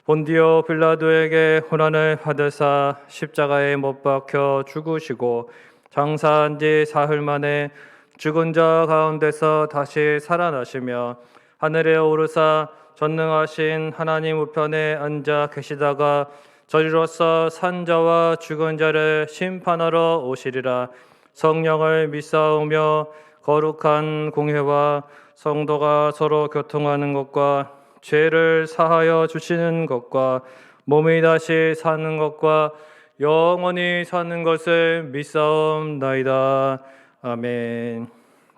본디오 빌라도에게 고난을 받으사 십자가에 못 박혀 죽으시고 장사한 지 사흘 만에 죽은 자 가운데서 다시 살아나시며 하늘에 오르사 전능하신 하나님 우편에 앉아 계시다가 저리로서 산 자와 죽은 자를 심판하러 오시리라. 성령을 믿사오며 거룩한 공회와 성도가 서로 교통하는 것과 죄를 사하여 주시는 것과 몸이 다시 사는 것과 영원히 사는 것을 믿사옵나이다. 아멘.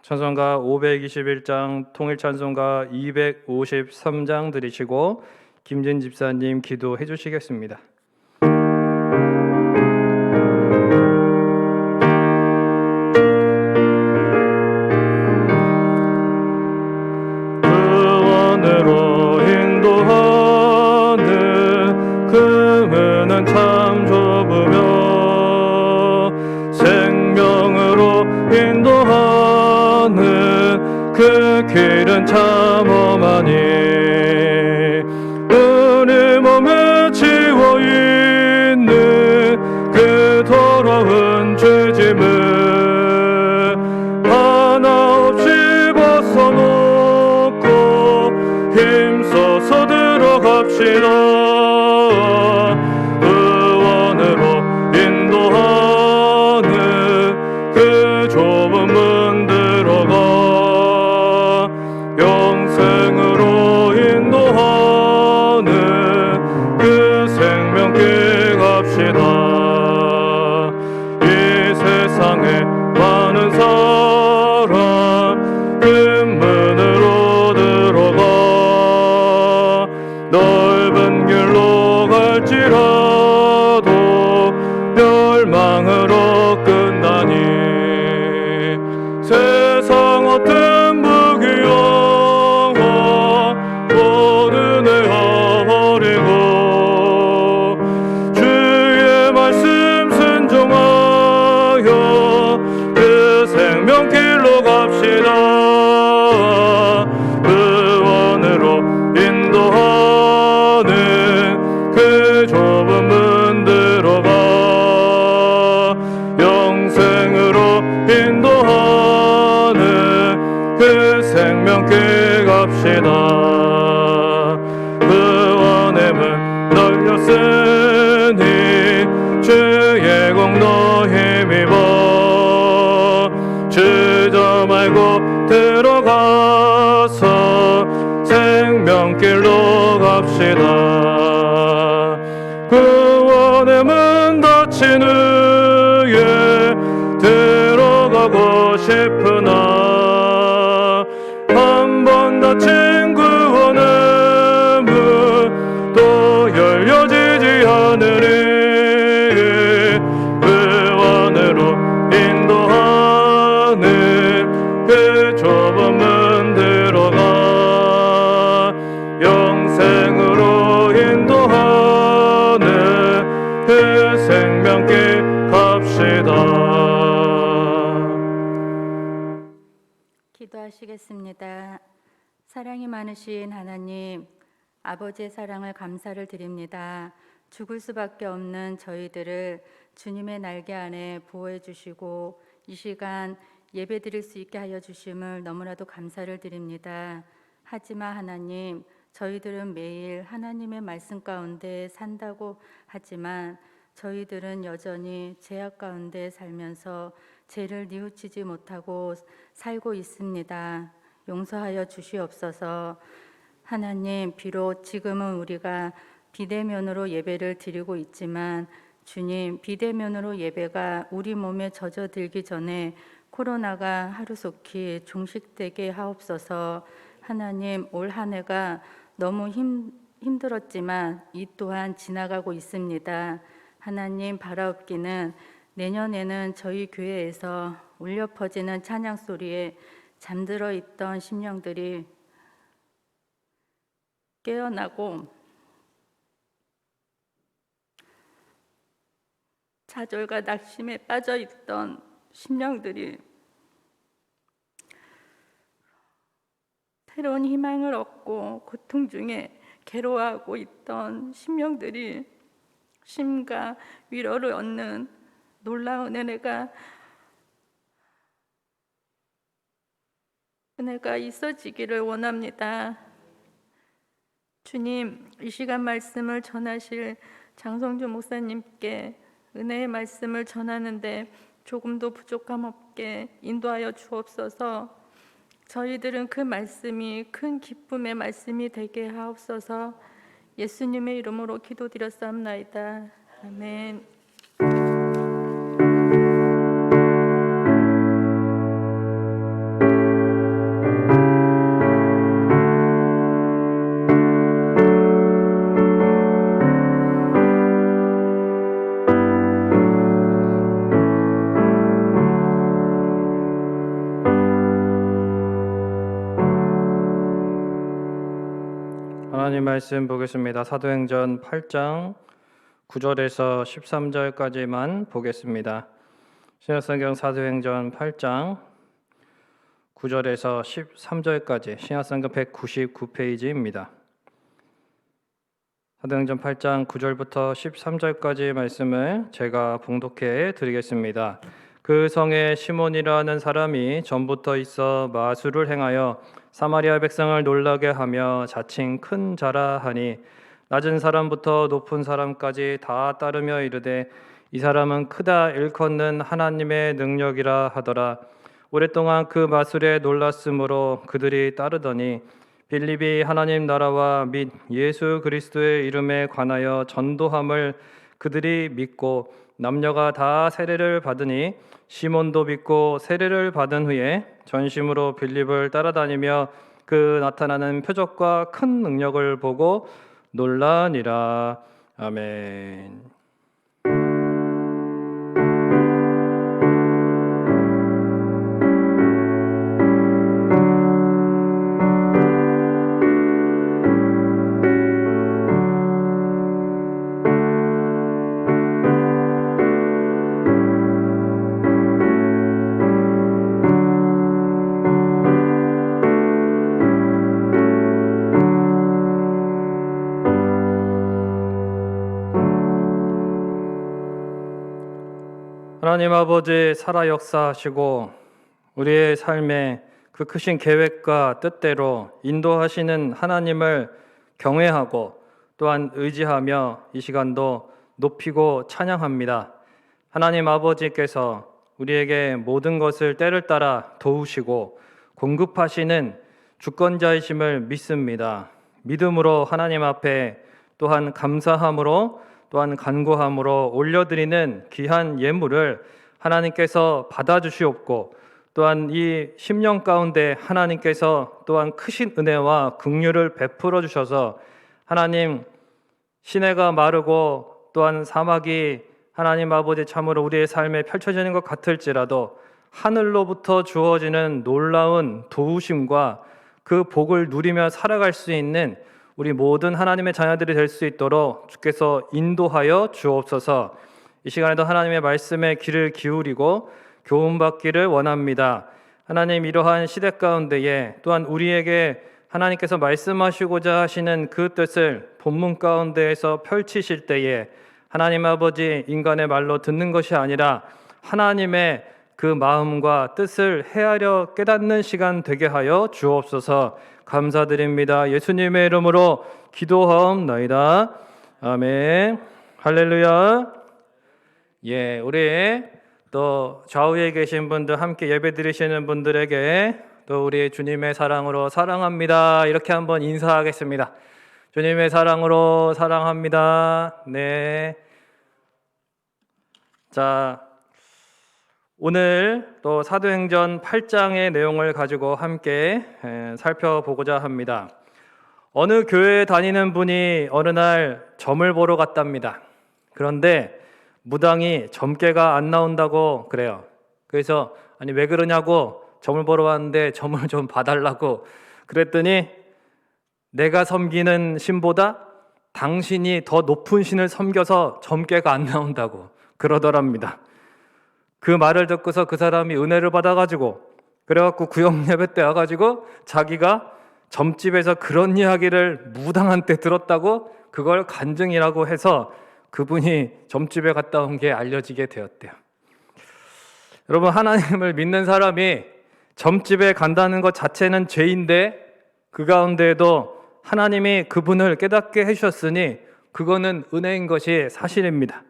찬송가 521장, 통일찬송가 253장 들으시고 김진 집사님 기도해 주시겠습니다. 구원으로 인도하는 그 문은 참 좁으며 생명으로 인도하는 그 길은 참 험하니 우리 몸에 지워 있는 그 더러운 죄짐을 하나 없이 벗어놓고 힘써서 들어갑시다. 의원으로 인도하는 그 좁은 문 들어가 영생으로 인도하는 그 생명길 갑시다. 이 세상에 많은 사람 그 문으로 들어가 넓은 길로 갈지라도 멸망으로 끝나니 세상 어떤 무기여와 모두 내어버리고 주의 말씀 순종하여 그 생명길로 갑시다. 의원으로 인도하는 그 좁은 문 들어가 영생으로 인도하는 그 생명길 갑시다. 의원의 문 열렸으니 주의 공로 힘입어 주저 말고 들어가서 생명길로 갑시다. 구원의 문 닫힌 후에 들어가고 싶으나 한 번 닫힌 구원의 문 또 열려지지 않으리. 의원으로 인도하는 그 좁은 문 들어가 영생으로 인도하는 그 생명길 갑시다. 기도하시겠습니다. 사랑이 많으신 하나님, 아버지의 사랑을 감사를 드립니다. 죽을 수밖에 없는 저희들을 주님의 날개 안에 보호해 주시고 이 시간 예배 드릴 수 있게 하여 주심을 너무나도 감사를 드립니다. 하지만 하나님, 저희들은 매일 하나님의 말씀 가운데 산다고 하지만 저희들은 여전히 죄악 가운데 살면서 죄를 뉘우치지 못하고 살고 있습니다. 용서하여 주시옵소서. 하나님, 비록 지금은 우리가 비대면으로 예배를 드리고 있지만 주님, 비대면으로 예배가 우리 몸에 젖어들기 전에 코로나가 하루속히 종식되게 하옵소서. 하나님, 올 한 해가 너무 힘들었지만 이 또한 지나가고 있습니다. 하나님, 바라옵기는 내년에는 저희 교회에서 울려 퍼지는 찬양 소리에 잠들어 있던 심령들이 깨어나고 좌절과 낙심에 빠져 있던 심령들이 새로운 희망을 얻고 고통 중에 괴로워하고 있던 심령들이 쉼과 위로를 얻는 놀라운 은혜가 있어지기를 원합니다. 주님, 이 시간 말씀을 전하실 장성주 목사님께 은혜의 말씀을 전하는데 조금도 부족함 없게 인도하여 주옵소서. 저희들은 그 말씀이 큰 기쁨의 말씀이 되게 하옵소서. 예수님의 이름으로 기도드렸사옵나이다. 아멘. 하나님 말씀 보겠습니다. 사도행전 8장 9절에서 13절까지만 보겠습니다. 신약성경 사도행전 8장 9절에서 13절까지 신약성경 199페이지입니다. 사도행전 8장 9절부터 13절까지 말씀을 제가 봉독해 드리겠습니다. 그 성에 시몬이라는 사람이 전부터 있어 마술을 행하여 사마리아 백성을 놀라게 하며 자칭 큰 자라 하니 낮은 사람부터 높은 사람까지 다 따르며 이르되 이 사람은 크다 일컫는 하나님의 능력이라 하더라. 오랫동안 그 마술에 놀랐으므로 그들이 따르더니 빌립이 하나님 나라와 및 예수 그리스도의 이름에 관하여 전도함을 그들이 믿고 남녀가 다 세례를 받으니 시몬도 믿고 세례를 받은 후에 전심으로 빌립을 따라다니며 그 나타나는 표적과 큰 능력을 보고 놀라니라. 아멘. 하나님 아버지 살아 역사하시고 우리의 삶에 그 크신 계획과 뜻대로 인도하시는 하나님을 경외하고 또한 의지하며 이 시간도 높이고 찬양합니다. 하나님 아버지께서 우리에게 모든 것을 때를 따라 도우시고 공급하시는 주권자이심을 믿습니다. 믿음으로 하나님 앞에 또한 감사함으로 또한 간구함으로 올려드리는 귀한 예물을 하나님께서 받아주시옵고 또한 이 심령 가운데 하나님께서 또한 크신 은혜와 긍휼을 베풀어 주셔서 하나님 시내가 마르고 또한 사막이 하나님 아버지 참으로 우리의 삶에 펼쳐지는 것 같을지라도 하늘로부터 주어지는 놀라운 도우심과 그 복을 누리며 살아갈 수 있는 우리 모든 하나님의 자녀들이 될 수 있도록 주께서 인도하여 주옵소서. 이 시간에도 하나님의 말씀에 귀를 기울이고 교훈받기를 원합니다. 하나님 이러한 시대 가운데에 또한 우리에게 하나님께서 말씀하시고자 하시는 그 뜻을 본문 가운데에서 펼치실 때에 하나님 아버지 인간의 말로 듣는 것이 아니라 하나님의 그 마음과 뜻을 헤아려 깨닫는 시간 되게 하여 주옵소서. 감사드립니다. 예수님의 이름으로 기도하옵나이다. 아멘. 할렐루야. 예, 우리 또 좌우에 계신 분들 함께 예배 드리시는 분들에게 또 우리 주님의 사랑으로 사랑합니다. 이렇게 한번 인사하겠습니다. 주님의 사랑으로 사랑합니다. 네. 자, 오늘 또 사도행전 8장의 내용을 가지고 함께 살펴보고자 합니다. 어느 교회에 다니는 분이 어느 날 점을 보러 갔답니다. 그런데 무당이 점괘가 안 나온다고 그래요. 그래서 아니 왜 그러냐고 점을 보러 왔는데 점을 좀 봐달라고 그랬더니 내가 섬기는 신보다 당신이 더 높은 신을 섬겨서 점괘가 안 나온다고 그러더랍니다. 그 말을 듣고서 그 사람이 은혜를 받아가지고 그래갖고 구역 예배 때 와가지고 자기가 점집에서 그런 이야기를 무당한 때 들었다고 그걸 간증이라고 해서 그분이 점집에 갔다 온 게 알려지게 되었대요. 여러분, 하나님을 믿는 사람이 점집에 간다는 것 자체는 죄인데 그 가운데에도 하나님이 그분을 깨닫게 해주셨으니 그거는 은혜인 것이 사실입니다.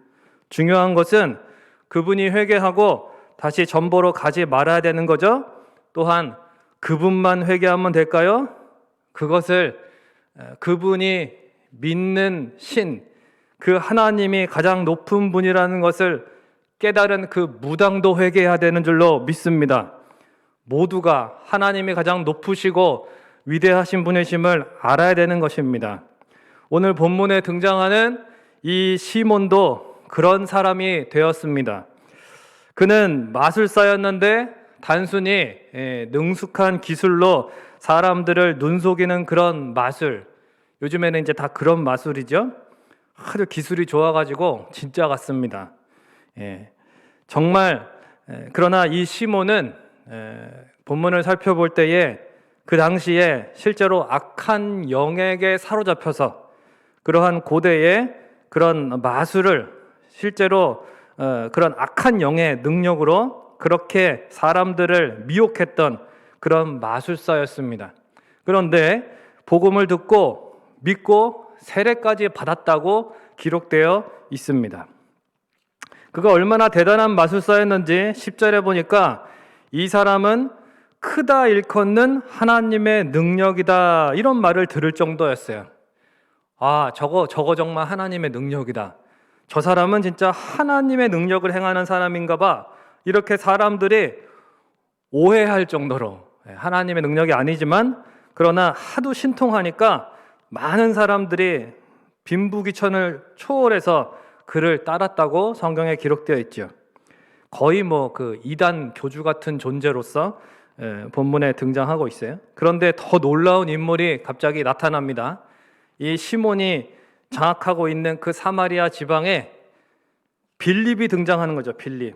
중요한 것은 그분이 회개하고 다시 점보로 가지 말아야 되는 거죠. 또한 그분만 회개하면 될까요? 그것을 그분이 믿는 신, 그 하나님이 가장 높은 분이라는 것을 깨달은 그 무당도 회개해야 되는 줄로 믿습니다. 모두가 하나님이 가장 높으시고 위대하신 분이심을 알아야 되는 것입니다. 오늘 본문에 등장하는 이 시몬도 그런 사람이 되었습니다. 그는 마술사였는데 단순히 능숙한 기술로 사람들을 눈속이는 그런 마술, 요즘에는 이제 다 그런 마술이죠. 아주 기술이 좋아가지고 진짜 같습니다. 정말 그러나 이 시몬은 본문을 살펴볼 때에 그 당시에 실제로 악한 영에게 사로잡혀서 그러한 고대의 그런 마술을 실제로 그런 악한 영의 능력으로 그렇게 사람들을 미혹했던 그런 마술사였습니다. 그런데 복음을 듣고 믿고 세례까지 받았다고 기록되어 있습니다. 그가 얼마나 대단한 마술사였는지 10절에 보니까 이 사람은 크다 일컫는 하나님의 능력이다, 이런 말을 들을 정도였어요. 아, 저거 정말 하나님의 능력이다. 저 사람은 진짜 하나님의 능력을 행하는 사람인가 봐. 이렇게 사람들이 오해할 정도로, 하나님의 능력이 아니지만 그러나 하도 신통하니까 많은 사람들이 빈부귀천을 초월해서 그를 따랐다고 성경에 기록되어 있죠. 거의 그 이단 교주 같은 존재로서 본문에 등장하고 있어요. 그런데 더 놀라운 인물이 갑자기 나타납니다. 이 시몬이 장악하고 있는 그 사마리아 지방에 빌립이 등장하는 거죠. 빌립.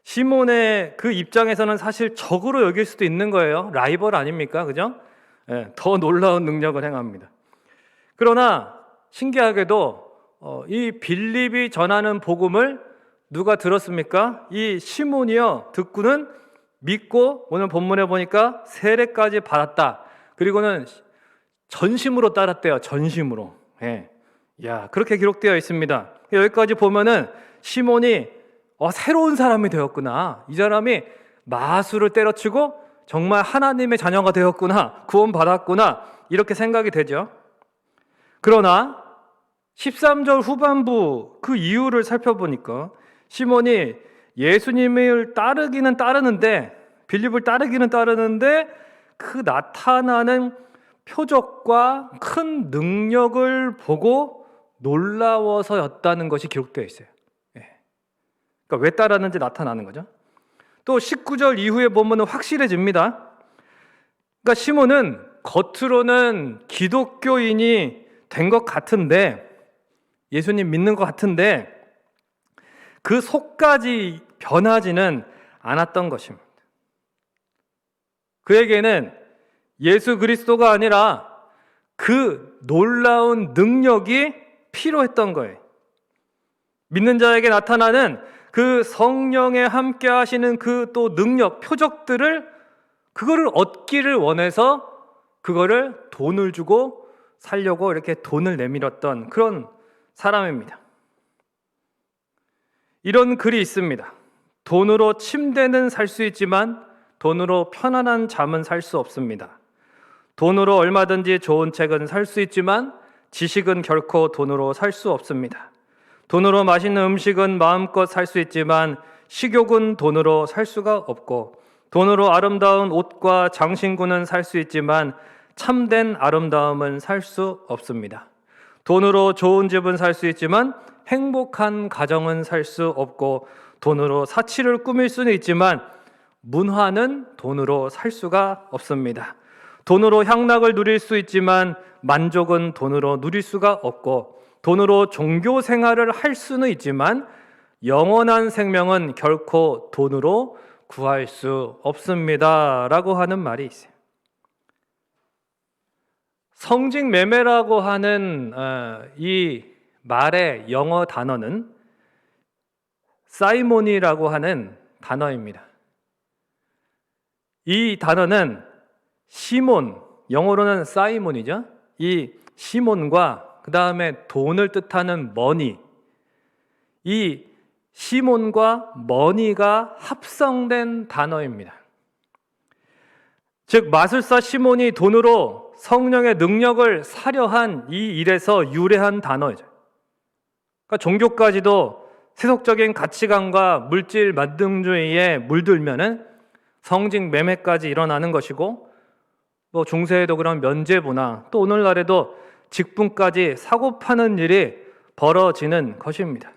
시몬의 그 입장에서는 사실 적으로 여길 수도 있는 거예요. 라이벌 아닙니까? 그죠? 더 놀라운 능력을 행합니다. 그러나 신기하게도 이 빌립이 전하는 복음을 누가 들었습니까? 이 시몬이요, 듣고는 믿고 오늘 본문에 보니까 세례까지 받았다. 그리고는 전심으로 따랐대요. 전심으로. 야, 그렇게 기록되어 있습니다. 여기까지 보면은 시몬이 새로운 사람이 되었구나. 이 사람이 마술을 때려치고 정말 하나님의 자녀가 되었구나. 구원받았구나. 이렇게 생각이 되죠. 그러나 13절 후반부 그 이유를 살펴보니까 시몬이 예수님을 따르기는 따르는데, 빌립을 따르기는 따르는데 그 나타나는 표적과 큰 능력을 보고 놀라워서였다는 것이 기록되어 있어요. 그러니까 왜 따랐는지 나타나는 거죠. 또 19절 이후에 보면 확실해집니다. 그러니까 시몬은 겉으로는 기독교인이 된 것 같은데, 예수님 믿는 것 같은데 그 속까지 변하지는 않았던 것입니다. 그에게는 예수 그리스도가 아니라 그 놀라운 능력이 필요했던 거예요. 믿는 자에게 나타나는 그 성령에 함께 하시는 그 또 능력, 표적들을, 그거를 얻기를 원해서 그거를 돈을 주고 살려고 이렇게 돈을 내밀었던 그런 사람입니다. 이런 글이 있습니다. 돈으로 침대는 살 수 있지만 돈으로 편안한 잠은 살 수 없습니다. 돈으로 얼마든지 좋은 책은 살 수 있지만 지식은 결코 돈으로 살 수 없습니다. 돈으로 맛있는 음식은 마음껏 살 수 있지만 식욕은 돈으로 살 수가 없고, 돈으로 아름다운 옷과 장신구는 살 수 있지만 참된 아름다움은 살 수 없습니다. 돈으로 좋은 집은 살 수 있지만 행복한 가정은 살 수 없고, 돈으로 사치를 꾸밀 수는 있지만 문화는 돈으로 살 수가 없습니다. 돈으로 향락을 누릴 수 있지만 만족은 돈으로 누릴 수가 없고, 돈으로 종교 생활을 할 수는 있지만 영원한 생명은 결코 돈으로 구할 수 없습니다. 라고 하는 말이 있어요. 성직 매매라고 하는 이 말의 영어 단어는 사이모니라고 하는 단어입니다. 이 단어는 시몬, 영어로는 사이몬이죠. 이 시몬과 그 다음에 돈을 뜻하는 머니, 이 시몬과 머니가 합성된 단어입니다. 즉 마술사 시몬이 돈으로 성령의 능력을 사려 한 이 일에서 유래한 단어죠. 그러니까 종교까지도 세속적인 가치관과 물질 만능주의에 물들면은 성직 매매까지 일어나는 것이고, 또 중세에도 그런 면죄부나 또 오늘날에도 직분까지 사고 파는 일이 벌어지는 것입니다.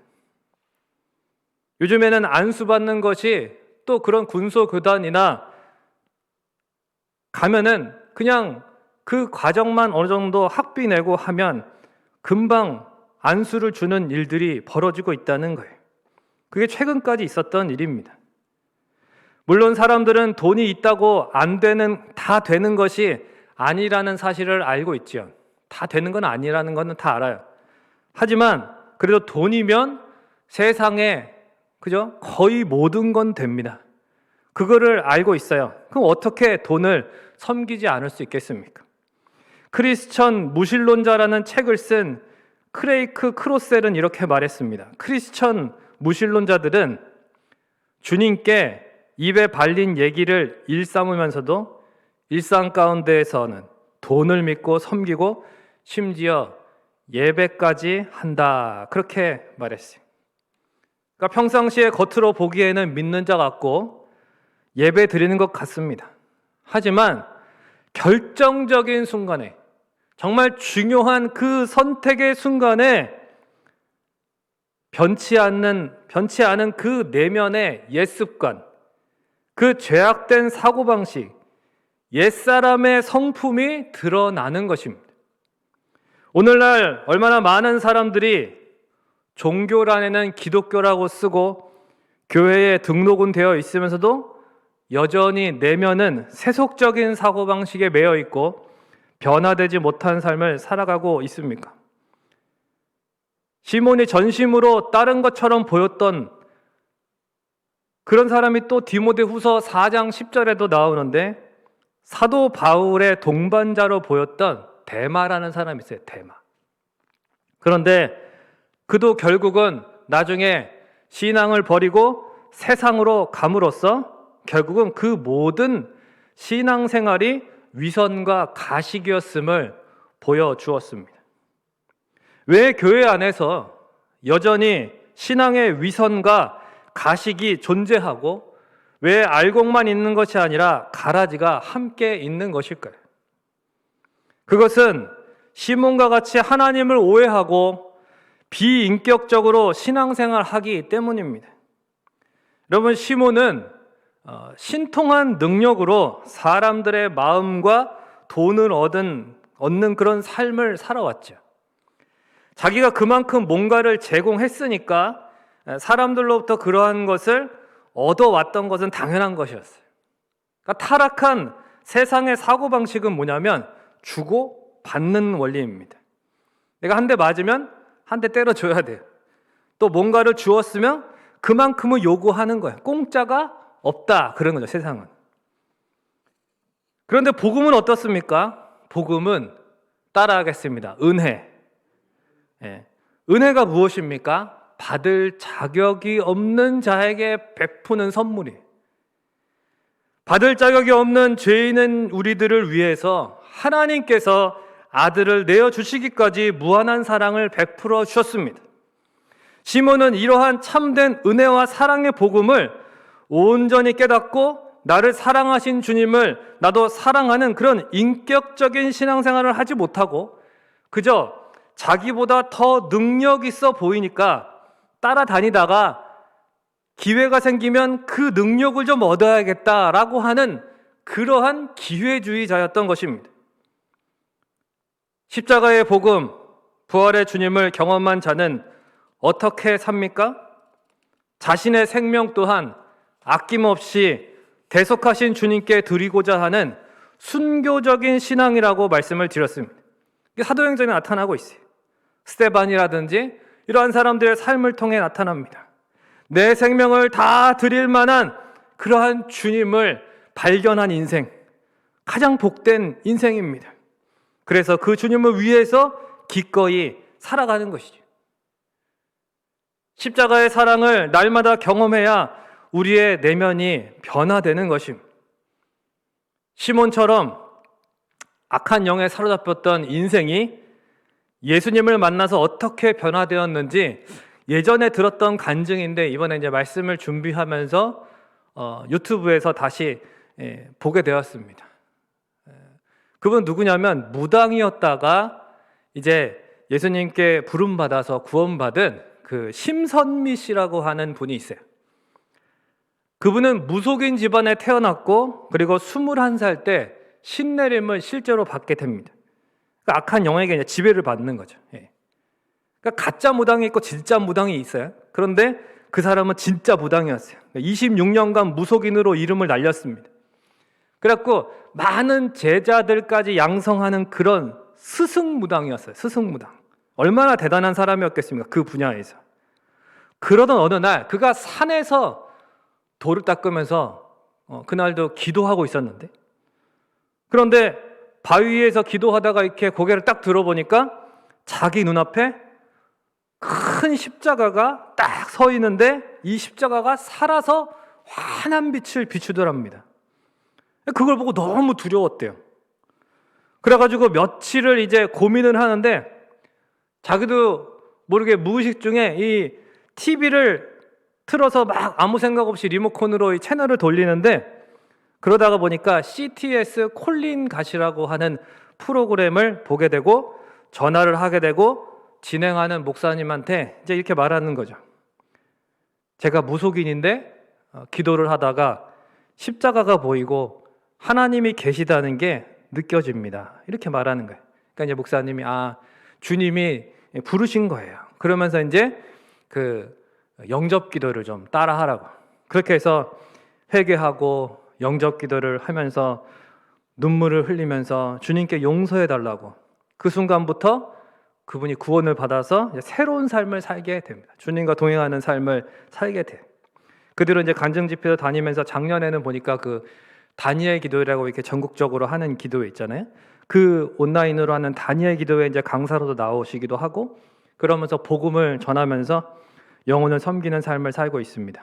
요즘에는 안수받는 것이 또 그런 군소교단이나 가면은 그냥 그 과정만 어느 정도 학비 내고 하면 금방 안수를 주는 일들이 벌어지고 있다는 거예요. 그게 최근까지 있었던 일입니다. 물론 사람들은 돈이 있다고 다 되는 것이 아니라는 사실을 알고 있지요. 다 되는 건 아니라는 것은 다 알아요. 하지만 그래도 돈이면 세상에 그죠? 거의 모든 건 됩니다. 그거를 알고 있어요. 그럼 어떻게 돈을 섬기지 않을 수 있겠습니까? 크리스천 무신론자라는 책을 쓴 크레이크 크로셀은 이렇게 말했습니다. 크리스천 무신론자들은 주님께 입에 발린 얘기를 일삼으면서도 일상 가운데에서는 돈을 믿고 섬기고 심지어 예배까지 한다. 그렇게 말했어요. 그러니까 평상시에 겉으로 보기에는 믿는 자 같고 예배 드리는 것 같습니다. 하지만 결정적인 순간에, 정말 중요한 그 선택의 순간에 변치 않은 그 내면의 옛습관, 그 죄악된 사고방식, 옛사람의 성품이 드러나는 것입니다. 오늘날 얼마나 많은 사람들이 종교란에는 기독교라고 쓰고 교회에 등록은 되어 있으면서도 여전히 내면은 세속적인 사고방식에 매여 있고 변화되지 못한 삶을 살아가고 있습니까? 시몬이 전심으로 따른 것처럼 보였던 그런 사람이 또 디모데후서 4장 10절에도 나오는데, 사도 바울의 동반자로 보였던 데마라는 사람이 있어요. 데마. 그런데 그도 결국은 나중에 신앙을 버리고 세상으로 감으로써 결국은 그 모든 신앙생활이 위선과 가식이었음을 보여주었습니다. 왜 교회 안에서 여전히 신앙의 위선과 가식이 존재하고 왜 알곡만 있는 것이 아니라 가라지가 함께 있는 것일까요? 그것은 시몬과 같이 하나님을 오해하고 비인격적으로 신앙생활하기 때문입니다. 여러분, 시몬은 신통한 능력으로 사람들의 마음과 돈을 얻는 그런 삶을 살아왔죠. 자기가 그만큼 뭔가를 제공했으니까 사람들로부터 그러한 것을 얻어왔던 것은 당연한 것이었어요. 그러니까 타락한 세상의 사고방식은 뭐냐면 주고 받는 원리입니다. 내가 한 대 맞으면 한 대 때려줘야 돼요. 또 뭔가를 주었으면 그만큼을 요구하는 거예요. 공짜가 없다, 그런 거죠, 세상은. 그런데 복음은 어떻습니까? 복음은 따라하겠습니다. 은혜. 은혜가 무엇입니까? 받을 자격이 없는 자에게 베푸는 선물이에요. 받을 자격이 없는 죄인은 우리들을 위해서 하나님께서 아들을 내어주시기까지 무한한 사랑을 베풀어 주셨습니다. 시몬은 이러한 참된 은혜와 사랑의 복음을 온전히 깨닫고 나를 사랑하신 주님을 나도 사랑하는 그런 인격적인 신앙생활을 하지 못하고 그저 자기보다 더 능력 있어 보이니까 따라다니다가 기회가 생기면 그 능력을 좀 얻어야겠다라고 하는 그러한 기회주의자였던 것입니다. 십자가의 복음, 부활의 주님을 경험한 자는 어떻게 삽니까? 자신의 생명 또한 아낌없이 대속하신 주님께 드리고자 하는 순교적인 신앙이라고 말씀을 드렸습니다. 이게 사도행전에 나타나고 있어요. 스데반이라든지 이러한 사람들의 삶을 통해 나타납니다. 내 생명을 다 드릴 만한 그러한 주님을 발견한 인생, 가장 복된 인생입니다. 그래서 그 주님을 위해서 기꺼이 살아가는 것이죠. 십자가의 사랑을 날마다 경험해야 우리의 내면이 변화되는 것입니다. 시몬처럼 악한 영에 사로잡혔던 인생이 예수님을 만나서 어떻게 변화되었는지 예전에 들었던 간증인데 이번에 이제 말씀을 준비하면서 유튜브에서 다시 보게 되었습니다. 그분 누구냐면 무당이었다가 이제 예수님께 부름받아서 구원받은 그 심선미 씨라고 하는 분이 있어요. 그분은 무속인 집안에 태어났고 그리고 21살 때 신내림을 실제로 받게 됩니다. 그러니까 악한 영에게 이제 지배를 받는 거죠. 그러니까 가짜 무당이 있고 진짜 무당이 있어요. 그런데 그 사람은 진짜 무당이었어요. 26년간 무속인으로 이름을 날렸습니다. 그래갖고 많은 제자들까지 양성하는 그런 스승무당이었어요. 스승무당. 얼마나 대단한 사람이었겠습니까? 그 분야에서. 그러던 어느 날 그가 산에서 돌을 닦으면서 그날도 기도하고 있었는데, 그런데 바위 위에서 기도하다가 이렇게 고개를 딱 들어보니까 자기 눈앞에 큰 십자가가 딱 서 있는데 이 십자가가 살아서 환한 빛을 비추더랍니다. 그걸 보고 너무 두려웠대요. 그래가지고 며칠을 이제 고민을 하는데 자기도 모르게 무의식 중에 이 TV를 틀어서 막 아무 생각 없이 리모컨으로 이 채널을 돌리는데, 그러다가 보니까 CTS 콜린 갓이라고 하는 프로그램을 보게 되고 전화를 하게 되고 진행하는 목사님한테 이제 이렇게 말하는 거죠. 제가 무속인인데 기도를 하다가 십자가가 보이고 하나님이 계시다는 게 느껴집니다. 이렇게 말하는 거예요. 그러니까 이제 목사님이 주님이 부르신 거예요. 그러면서 이제 그 영접 기도를 좀 따라 하라고. 그렇게 해서 회개하고 영접 기도를 하면서 눈물을 흘리면서 주님께 용서해 달라고. 그 순간부터 그분이 구원을 받아서 새로운 삶을 살게 됩니다. 주님과 동행하는 삶을 살게 돼요. 그 뒤로 이제 간증 집회도 다니면서 작년에는 보니까 그 다니엘 기도회라고 이렇게 전국적으로 하는 기도회 있잖아요. 그 온라인으로 하는 다니엘 기도회 이제 강사로도 나오시기도 하고 그러면서 복음을 전하면서 영혼을 섬기는 삶을 살고 있습니다.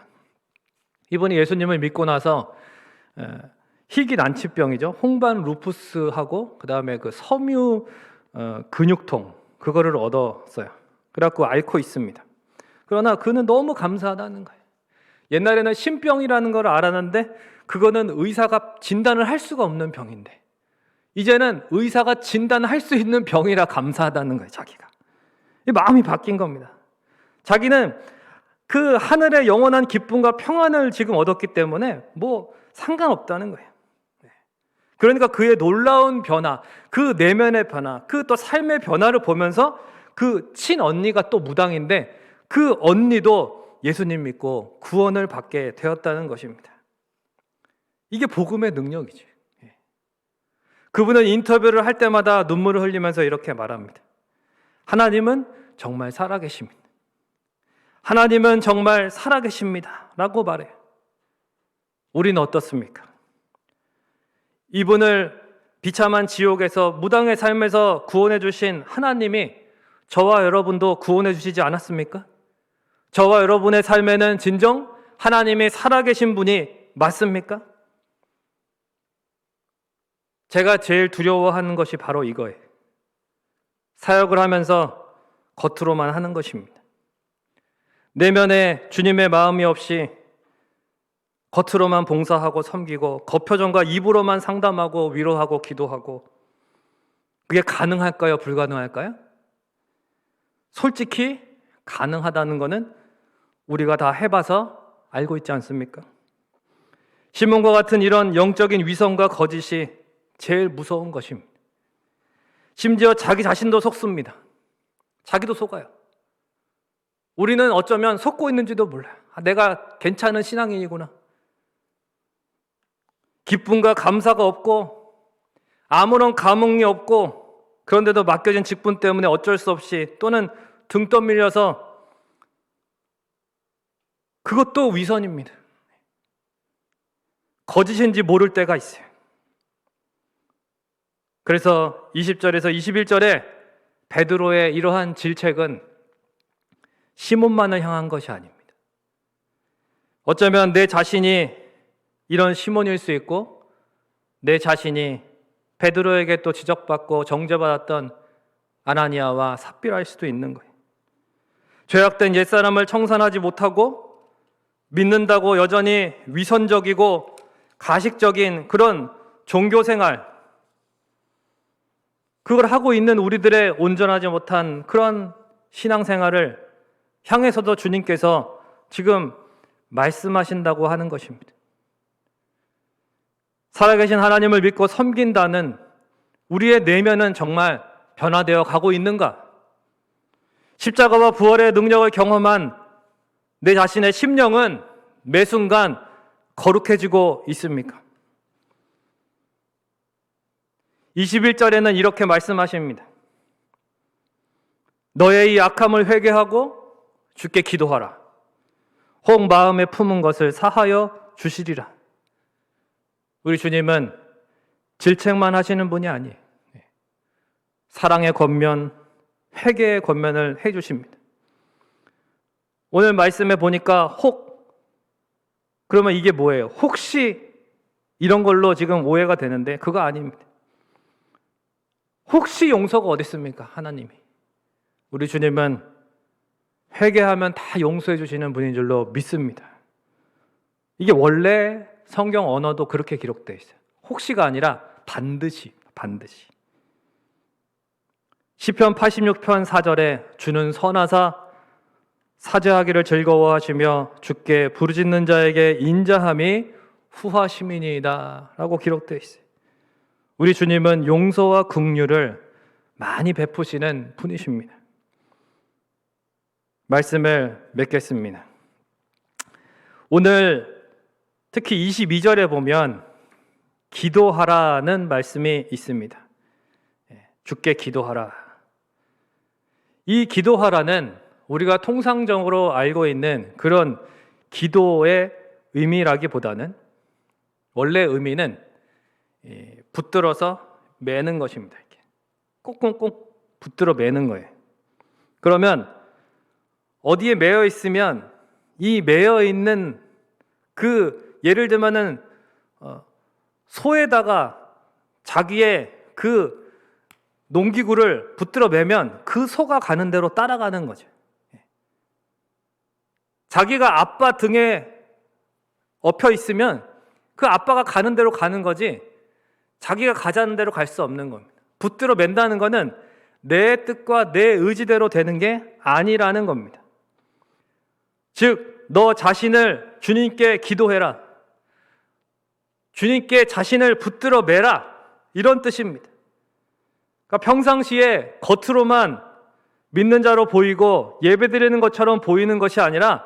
이분이 예수님을 믿고 나서 희귀 난치병이죠. 홍반 루푸스하고 그 다음에 그 섬유 근육통 그거를 얻었어요. 그래갖고 앓고 있습니다. 그러나 그는 너무 감사하다는 거예요. 옛날에는 신병이라는 걸 알았는데 그거는 의사가 진단을 할 수가 없는 병인데 이제는 의사가 진단할 수 있는 병이라 감사하다는 거예요. 자기가 마음이 바뀐 겁니다. 자기는 그 하늘의 영원한 기쁨과 평안을 지금 얻었기 때문에 뭐 상관없다는 거예요. 그러니까 그의 놀라운 변화, 그 내면의 변화, 그 또 삶의 변화를 보면서 그 친언니가 또 무당인데 그 언니도 예수님 믿고 구원을 받게 되었다는 것입니다. 이게 복음의 능력이죠. 그분은 인터뷰를 할 때마다 눈물을 흘리면서 이렇게 말합니다. 하나님은 정말 살아계십니다. 하나님은 정말 살아계십니다. 라고 말해요. 우리는 어떻습니까? 이분을 비참한 지옥에서 무당의 삶에서 구원해 주신 하나님이 저와 여러분도 구원해 주시지 않았습니까? 저와 여러분의 삶에는 진정 하나님이 살아계신 분이 맞습니까? 제가 제일 두려워하는 것이 바로 이거예요. 사역을 하면서 겉으로만 하는 것입니다. 내면에 주님의 마음이 없이 겉으로만 봉사하고 섬기고 겉표정과 입으로만 상담하고 위로하고 기도하고 그게 가능할까요? 불가능할까요? 솔직히 가능하다는 것은 우리가 다 해봐서 알고 있지 않습니까? 시몬과 같은 이런 영적인 위선과 거짓이 제일 무서운 것입니다. 심지어 자기 자신도 속습니다. 자기도 속아요. 우리는 어쩌면 속고 있는지도 몰라요. 내가 괜찮은 신앙인이구나. 기쁨과 감사가 없고 아무런 감흥이 없고 그런데도 맡겨진 직분 때문에 어쩔 수 없이 또는 등 떠밀려서 그것도 위선입니다. 거짓인지 모를 때가 있어요. 그래서 20절에서 21절에 베드로의 이러한 질책은 시몬만을 향한 것이 아닙니다. 어쩌면 내 자신이 이런 시몬일 수 있고 내 자신이 베드로에게 또 지적받고 정죄받았던 아나니아와 삽비라일 수도 있는 거예요. 죄악된 옛사람을 청산하지 못하고 믿는다고 여전히 위선적이고 가식적인 그런 종교생활, 그걸 하고 있는 우리들의 온전하지 못한 그런 신앙생활을 향해서도 주님께서 지금 말씀하신다고 하는 것입니다. 살아계신 하나님을 믿고 섬긴다는 우리의 내면은 정말 변화되어 가고 있는가? 십자가와 부활의 능력을 경험한 내 자신의 심령은 매 순간 거룩해지고 있습니까? 21절에는 이렇게 말씀하십니다. 너의 이 악함을 회개하고 주께 기도하라. 혹 마음에 품은 것을 사하여 주시리라. 우리 주님은 질책만 하시는 분이 아니에요. 사랑의 권면, 회개의 권면을 해주십니다. 오늘 말씀에 보니까 그러면 이게 뭐예요? 혹시 이런 걸로 지금 오해가 되는데 그거 아닙니다. 혹시 용서가 어디 있습니까? 하나님이. 우리 주님은 회개하면 다 용서해 주시는 분인 줄로 믿습니다. 이게 원래 성경 언어도 그렇게 기록되어 있어요. 혹시가 아니라 반드시. 시편 86편 4절에 주는 선하사 사죄하기를 즐거워하시며 주께 부르짖는 자에게 인자함이 후하심이니이다 라고 기록되어 있어요. 우리 주님은 용서와 긍휼을 많이 베푸시는 분이십니다. 말씀을 맺겠습니다. 오늘 특히 22절에 보면 기도하라는 말씀이 있습니다. 주께 기도하라. 이 기도하라는 우리가 통상적으로 알고 있는 그런 기도의 의미라기보다는 원래 의미는 붙들어서 매는 것입니다. 이렇게 꽁꽁꽁 붙들어 매는 거예요. 그러면 어디에 매여 있으면 이 매여 있는 그 예를 들면은 소에다가 자기의 그 농기구를 붙들어 매면 그 소가 가는 대로 따라가는 거죠. 자기가 아빠 등에 엎여 있으면 그 아빠가 가는 대로 가는 거지 자기가 가자는 대로 갈 수 없는 겁니다. 붙들어 맨다는 거는 내 뜻과 내 의지대로 되는 게 아니라는 겁니다. 즉, 너 자신을 주님께 기도해라. 주님께 자신을 붙들어 매라. 이런 뜻입니다. 그러니까 평상시에 겉으로만 믿는 자로 보이고 예배드리는 것처럼 보이는 것이 아니라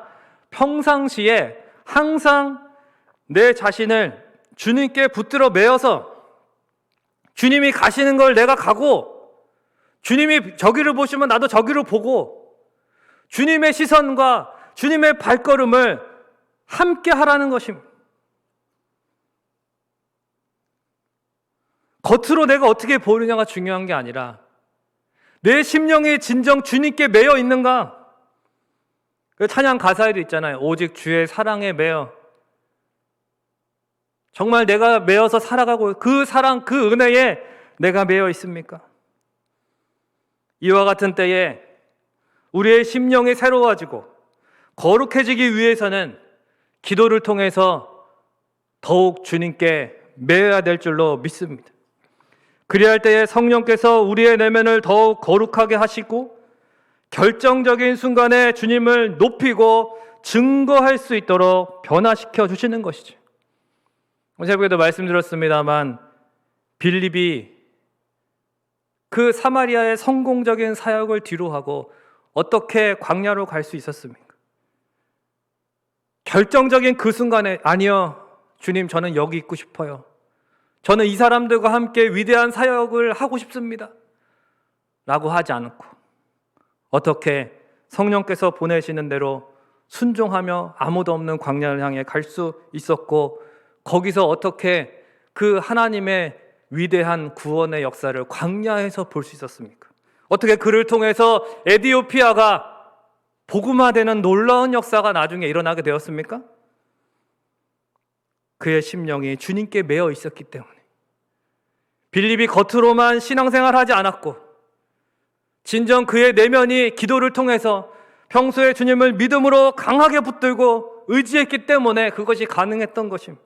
평상시에 항상 내 자신을 주님께 붙들어 매어서 주님이 가시는 걸 내가 가고 주님이 저기를 보시면 나도 저기를 보고 주님의 시선과 주님의 발걸음을 함께 하라는 것입니다. 겉으로 내가 어떻게 보이느냐가 중요한 게 아니라 내 심령이 진정 주님께 매여 있는가? 그 찬양 가사에도 있잖아요. 오직 주의 사랑에 매여. 정말 내가 매여서 살아가고 그 사랑, 그 은혜에 내가 매여 있습니까? 이와 같은 때에 우리의 심령이 새로워지고 거룩해지기 위해서는 기도를 통해서 더욱 주님께 매여야 될 줄로 믿습니다. 그리할 때에 성령께서 우리의 내면을 더욱 거룩하게 하시고 결정적인 순간에 주님을 높이고 증거할 수 있도록 변화시켜 주시는 것이죠. 새벽에도 말씀드렸습니다만 빌립이 그 사마리아의 성공적인 사역을 뒤로하고 어떻게 광야로 갈 수 있었습니까? 결정적인 그 순간에 아니요, 주님 저는 여기 있고 싶어요. 저는 이 사람들과 함께 위대한 사역을 하고 싶습니다. 라고 하지 않고 어떻게 성령께서 보내시는 대로 순종하며 아무도 없는 광야를 향해 갈 수 있었고, 거기서 어떻게 그 하나님의 위대한 구원의 역사를 광야에서 볼 수 있었습니까? 어떻게 그를 통해서 에티오피아가 복음화되는 놀라운 역사가 나중에 일어나게 되었습니까? 그의 심령이 주님께 매여 있었기 때문에. 빌립이 겉으로만 신앙생활하지 않았고 진정 그의 내면이 기도를 통해서 평소에 주님을 믿음으로 강하게 붙들고 의지했기 때문에 그것이 가능했던 것입니다.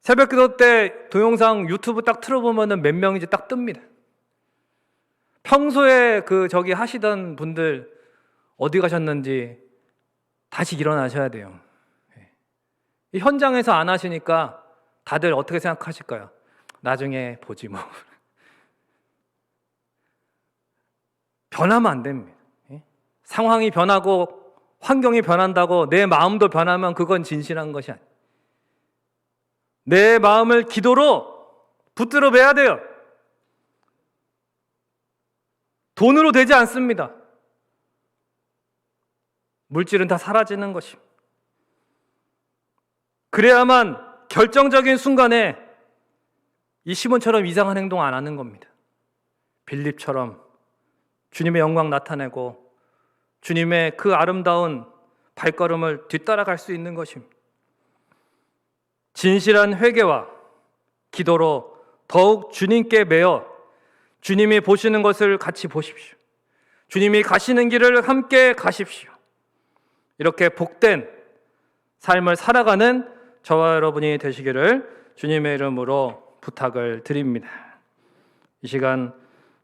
새벽기도 때 동영상 유튜브 딱 틀어보면 몇 명인지 딱 뜹니다. 평소에 저기 하시던 분들 어디 가셨는지 다시 일어나셔야 돼요. 이 현장에서 안 하시니까 다들 어떻게 생각하실까요? 나중에 보지 뭐. 변하면 안 됩니다. 상황이 변하고 환경이 변한다고 내 마음도 변하면 그건 진실한 것이 아니에요. 내 마음을 기도로 붙들어 매야 돼요. 돈으로 되지 않습니다. 물질은 다 사라지는 것입니다. 그래야만 결정적인 순간에 이 시몬처럼 이상한 행동 안 하는 겁니다. 빌립처럼 주님의 영광 나타내고 주님의 그 아름다운 발걸음을 뒤따라갈 수 있는 것입니다. 진실한 회개와 기도로 더욱 주님께 매어 주님이 보시는 것을 같이 보십시오. 주님이 가시는 길을 함께 가십시오. 이렇게 복된 삶을 살아가는 저와 여러분이 되시기를 주님의 이름으로 부탁을 드립니다. 이 시간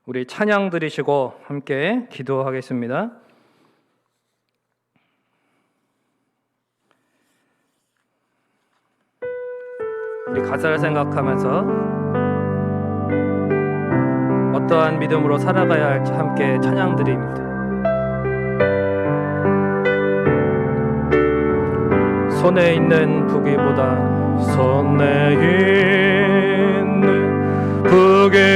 우리 찬양 드리시고 함께 기도하겠습니다. 우리 가사를 생각하면서 어떠한 믿음으로 살아가야 할지 함께 찬양 드립니다. 손에 있는 부귀보다 손에 있는 부귀보다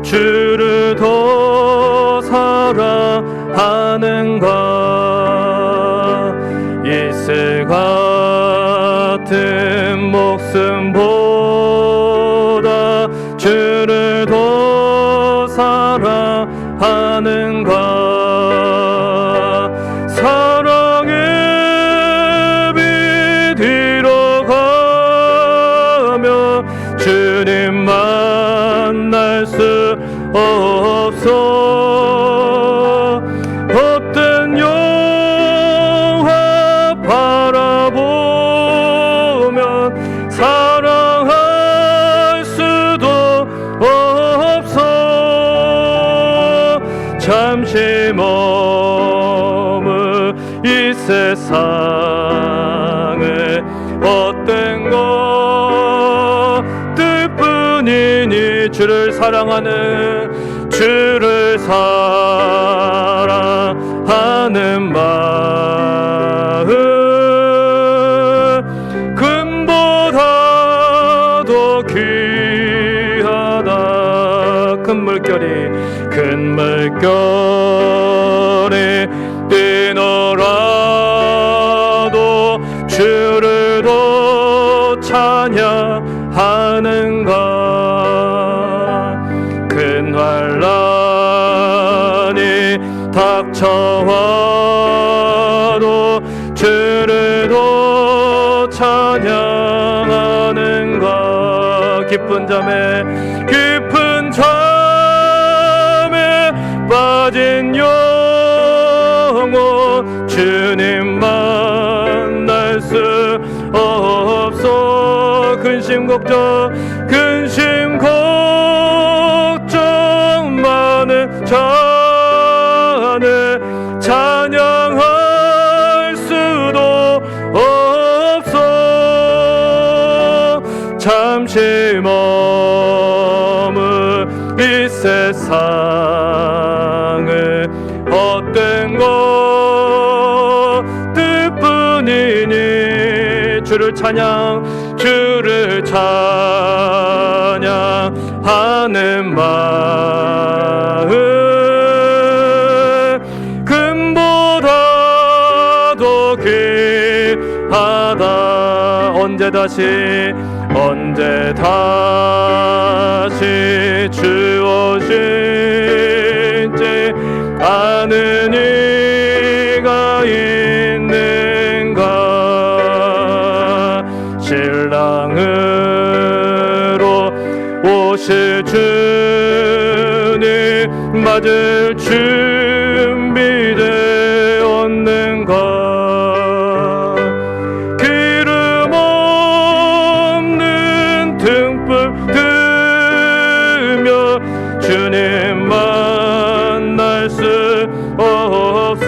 주를 더 사랑하는가. 이슬 같은 목숨보다 주를 더 사랑하는가. 주님 만날 수 없어. 어떤 영화 바라보면 사랑할 수도 없어. 잠시 머물 이 세상에 어떤 것들뿐이니 주를 사랑하는 주를 사랑하는 마음 금보다도 귀하다. 큰 물결이 뛰노라도 주를 더 찬양하는가. 큰 환난이 닥쳐와도 주를 더 찬양하는가. 깊은 잠에 빠진 영혼 주님 만날 수 없어. 근심 걱정 많은 자네 찬양할 수도 없어. 잠시 머물 이 세상을 어떤 것들뿐이니 주를 찬양하는 하는 마음 금보다도 귀하다. 언제 다시 주어질지 아는 이가 있는가. 신랑으로 오실 주님 맞을 준비되었는가. 기름 없는 등불 들며 주님 만날 수 없어.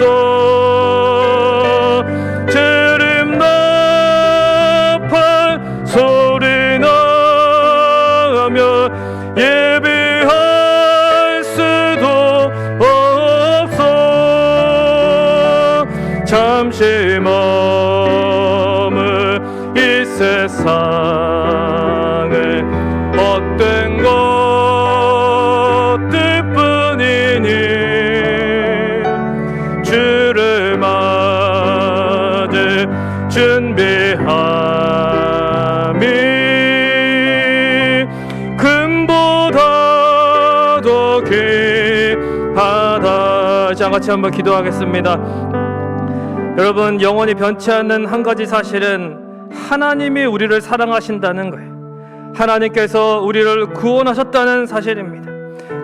재림 나팔 소리 나며 예비할 수도 없어. 잠시 머물 이 세상에 헛된 것들 뿐이니 주를 맞을 준비함이 금보다도 귀하다. 자, 같이 한번 기도하겠습니다. 여러분, 영원히 변치 않는 한 가지 사실은 하나님이 우리를 사랑하신다는 거예요. 하나님께서 우리를 구원하셨다는 사실입니다.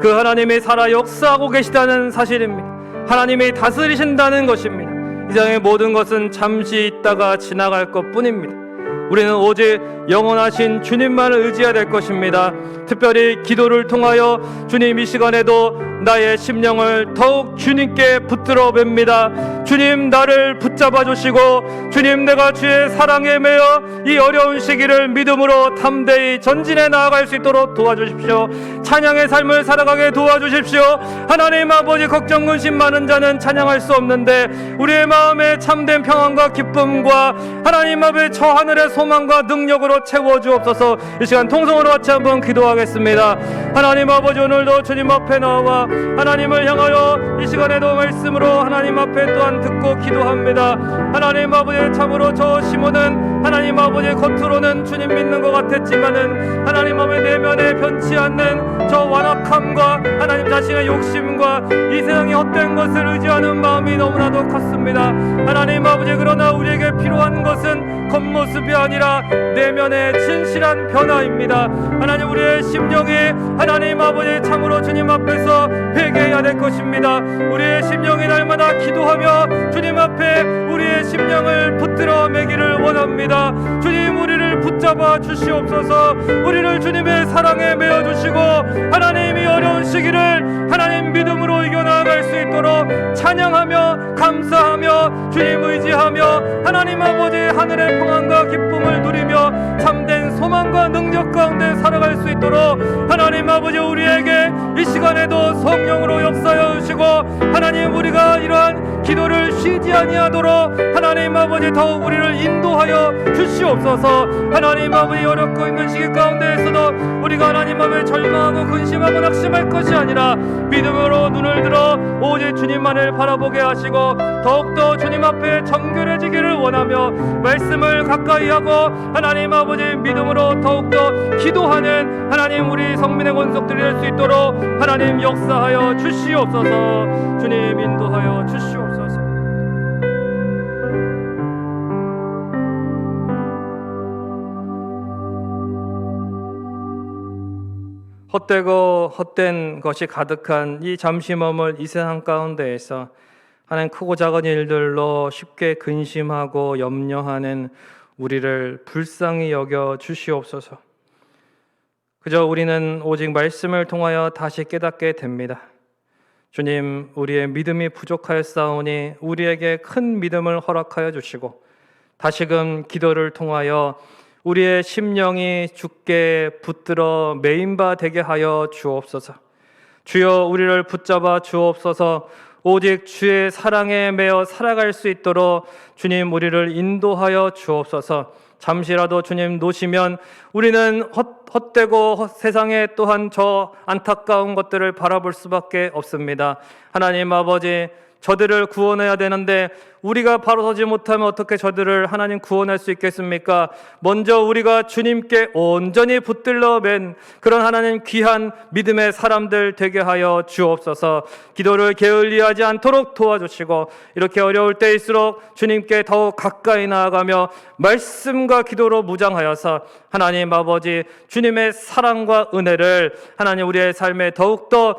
그 하나님이 살아 역사하고 계시다는 사실입니다. 하나님이 다스리신다는 것입니다. 이 세상의 모든 것은 잠시 있다가 지나갈 것뿐입니다. 우리는 오직 영원하신 주님만을 의지해야 될 것입니다. 특별히 기도를 통하여 주님 이 시간에도 나의 심령을 더욱 주님께 붙들어 뵙니다. 주님, 나를 붙잡아 주시고 주님, 내가 주의 사랑에 매여 이 어려운 시기를 믿음으로 담대히 전진해 나아갈 수 있도록 도와주십시오. 찬양의 삶을 살아가게 도와주십시오. 하나님 아버지, 걱정 근심 많은 자는 찬양할 수 없는데 우리의 마음에 참된 평안과 기쁨과 하나님 앞에 저 하늘의 소망과 능력으로 채워주옵소서. 이 시간 통성으로 같이 한번 기도하겠습니다. 하나님 아버지, 오늘도 주님 앞에 나와 하나님을 향하여 이 시간에도 말씀으로 하나님 앞에 또한 듣고 기도합니다. 하나님 아버지, 참으로 저 시몬은 하나님 아버지 겉으로는 주님 믿는 것 같았지만은 하나님 아버지 내면에 변치 않는 저 완악함과 하나님 자신의 욕심과 이 세상의 헛된 것을 의지하는 마음이 너무나도 컸습니다. 하나님 아버지, 그러나 우리에게 필요한 것은 겉모습이 아니라 내면의 진실한 변화입니다. 하나님, 우리의 심령이 하나님 아버지 참으로 주님 앞에서 회개해야 될 것입니다. 우리의 심령이 날마다 기도하며 주님 앞에 우리의 심령을 붙들어 매기를 원합니다. 주님, 우리를 붙잡아 주시옵소서. 우리를 주님의 사랑에 메어 주시고 하나님이 어려운 시기를 하나님 믿음으로 이겨나갈 수 있도록 찬양하며 감사하며 주님 의지하며 하나님 아버지 하늘의 평안과 기쁨을 누리며 참된 소망과 능력 가운데 살아갈 수 있도록 하나님 아버지 우리에게 이 시간에도 성령으로 역사하여 주시고 하나님, 우리가 이러한 기도를 쉬지 아니하도록 하나님 아버지 더욱 우리를 인도하여 주시옵소서. 하나님 아버지, 어렵고 힘든 시기 가운데에서도 우리가 하나님 앞에 절망하고 근심하고 낙심할 것이 아니라 믿음으로 눈을 들어 오직 주님만을 바라보게 하시고 더욱더 주님 앞에 정결해지기를 원하며 말씀을 가까이 하고 하나님 아버지 믿음으로 더욱더 기도하는 하나님 우리 성민의 권속들이 될 수 있도록 하나님 역사하여 주시옵소서. 주님 인도하여 주시옵소서. 헛되고 헛된 것이 가득한 이 잠시 머물 이 세상 가운데에서 하나님, 크고 작은 일들로 쉽게 근심하고 염려하는 우리를 불쌍히 여겨 주시옵소서. 그저 우리는 오직 말씀을 통하여 다시 깨닫게 됩니다. 주님, 우리의 믿음이 부족하였사오니 우리에게 큰 믿음을 허락하여 주시고 다시금 기도를 통하여 우리의 심령이 주께 붙들어 매인 바 되게 하여 주옵소서. 주여, 우리를 붙잡아 주옵소서. 오직 주의 사랑에 매어 살아갈 수 있도록 주님 우리를 인도하여 주옵소서. 잠시라도 주님 놓으시면 우리는 헛되고 세상에 또한 저 안타까운 것들을 바라볼 수밖에 없습니다. 하나님 아버지, 저들을 구원해야 되는데 우리가 바로 서지 못하면 어떻게 저들을 하나님 구원할 수 있겠습니까? 먼저 우리가 주님께 온전히 붙들러 맨 그런 하나님 귀한 믿음의 사람들 되게 하여 주옵소서. 기도를 게을리하지 않도록 도와주시고 이렇게 어려울 때일수록 주님께 더욱 가까이 나아가며 말씀과 기도로 무장하여서 하나님 아버지 주님의 사랑과 은혜를 하나님 우리의 삶에 더욱더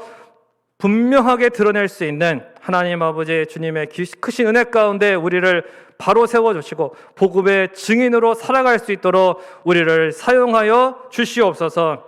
분명하게 드러낼 수 있는 하나님 아버지 주님의 크신 은혜 가운데 우리를 바로 세워주시고 복음의 증인으로 살아갈 수 있도록 우리를 사용하여 주시옵소서.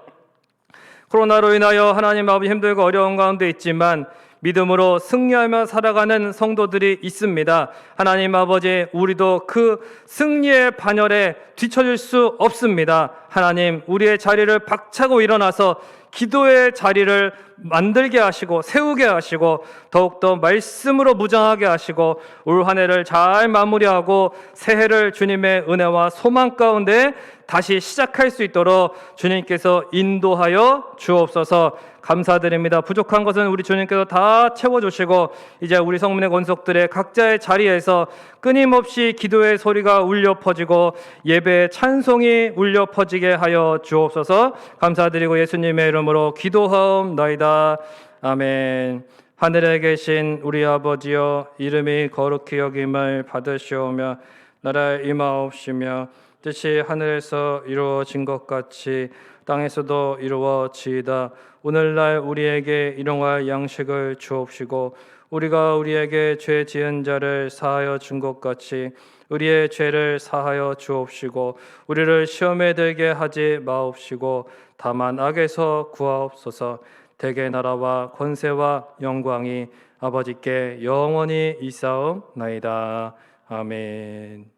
코로나로 인하여 하나님 아버지 힘들고 어려운 가운데 있지만 믿음으로 승리하며 살아가는 성도들이 있습니다. 하나님 아버지, 우리도 그 승리의 반열에 뒤처질 수 없습니다. 하나님, 우리의 자리를 박차고 일어나서 기도의 자리를 만들게 하시고 세우게 하시고 더욱더 말씀으로 무장하게 하시고 올 한 해를 잘 마무리하고 새해를 주님의 은혜와 소망 가운데 다시 시작할 수 있도록 주님께서 인도하여 주옵소서. 감사드립니다. 부족한 것은 우리 주님께서 다 채워주시고 이제 우리 성문의 권속들의 각자의 자리에서 끊임없이 기도의 소리가 울려 퍼지고 예배의 찬송이 울려 퍼지게 하여 주옵소서. 감사드리고 예수님의 이름으로 기도하옵나이다. 아멘. 하늘에 계신 우리 아버지여, 이름이 거룩히 여김을 받으시오며 나라의 임하옵시며 뜻이 하늘에서 이루어진 것 같이 땅에서도 이루어지이다. 오늘날 우리에게 일용할 양식을 주옵시고 우리가 우리에게 죄 지은 자를 사하여 준 것 같이 우리의 죄를 사하여 주옵시고 우리를 시험에 들게 하지 마옵시고 다만 악에서 구하옵소서. 대개 나라와 권세와 영광이 아버지께 영원히 있사옵나이다. 아멘.